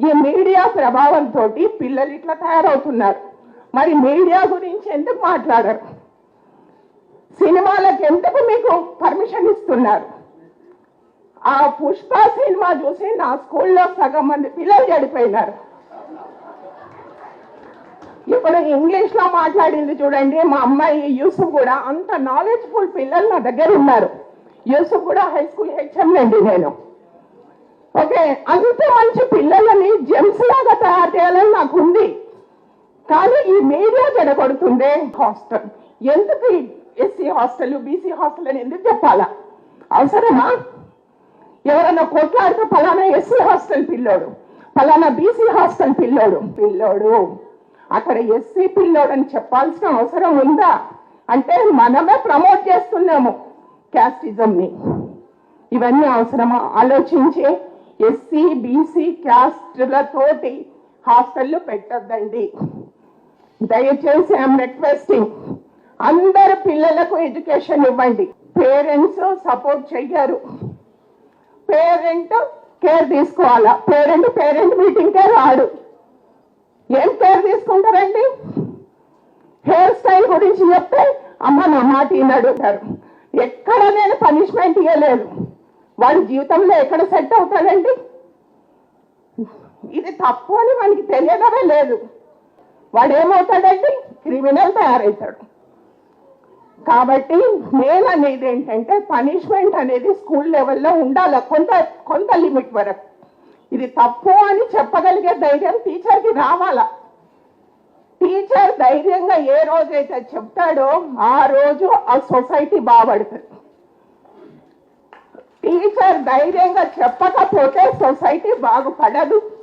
ఈ మీడియా ప్రభావంతో పిల్లలు ఇట్లా తయారవుతున్నారు. మరి మీడియా గురించి ఎందుకు మాట్లాడరు? సినిమాలకు ఎందుకు మీకు పర్మిషన్ ఇస్తున్నారు? ఆ పుష్ప సినిమా చూసి నా స్కూల్లో సగం మంది పిల్లలు చెడిపోయినారు. ఇప్పుడు ఇంగ్లీష్ లో మాట్లాడింది చూడండి, మా అమ్మాయి యూసుఫ్ కూడా. అంత నాలెడ్జ్ఫుల్ పిల్లలు నా దగ్గర ఉన్నారు. యూసుఫ్ కూడా హై స్కూల్ హెచ్ఎం అండి నేను. ఓకే, అంత మంచి పిల్లలని జెమ్స్ లాగా తయారు చేయాలని నాకు ఉంది. కానీ ఈ మీడియా జడగొడుతుందే. హాస్టల్ ఎందుకు? ఎస్సీ హాస్టల్, బీసీ హాస్టల్ అని ఎందుకు చెప్పాలా? అవసరమా? ఎవరన్నా కొట్లాడితే ఫలానా ఎస్సీ హాస్టల్ పిల్లోడు, ఫలానా బీసీ హాస్టల్ పిల్లోడు అక్కడ ఎస్సీ పిల్లోడు అని చెప్పాల్సిన అవసరం ఉందా? అంటే మనమే ప్రమోట్ చేస్తున్నాము క్యాస్టిజంని. ఇవన్నీ అవసరమా? ఆలోచించి ఎస్సీ బీసీ క్యాస్ట్లతోటి హాస్టళ్ళు పెట్టద్దండి దయచేసి. ఐఎమ్ రిక్వెస్టింగ్, అందరు పిల్లలకు ఎడ్యుకేషన్ ఇవ్వండి. పేరెంట్స్ సపోర్ట్ చెయ్యరు, పేరెంట్ కేర్ తీసుకోవాలా. పేరెంట్ మీటింగ్కే రాడు. ఏం కేర్ తీసుకుంటారండి? హెయిర్ స్టైల్ గురించి చెప్తే అమ్మ నా మాట ఈనాడు అంటారు. ఎక్కడ నేను పనిష్మెంట్ ఇవ్వలేదు. వాడి జీవితంలో ఎక్కడ సెట్ అవుతాడండి? ఇది తప్పు అని మనకి తెలియడమే లేదు. వాడు ఏమవుతాడండి? క్రిమినల్ తయారవుతాడు. కాబట్టి నేను అనేది ఏంటంటే పనిష్మెంట్ అనేది స్కూల్ లెవెల్లో ఉండాలి, కొంత లిమిట్ వరకు. ఇది తప్పు అని చెప్పగలిగే ధైర్యం టీచర్కి రావాలా. టీచర్ ధైర్యంగా ఏ రోజైతే చెప్తాడో ఆ రోజు ఆ సొసైటీ బాగుపడుతుంది. టీచర్ ధైర్యంగా చెప్పకపోతే సొసైటీ బాగుపడదు.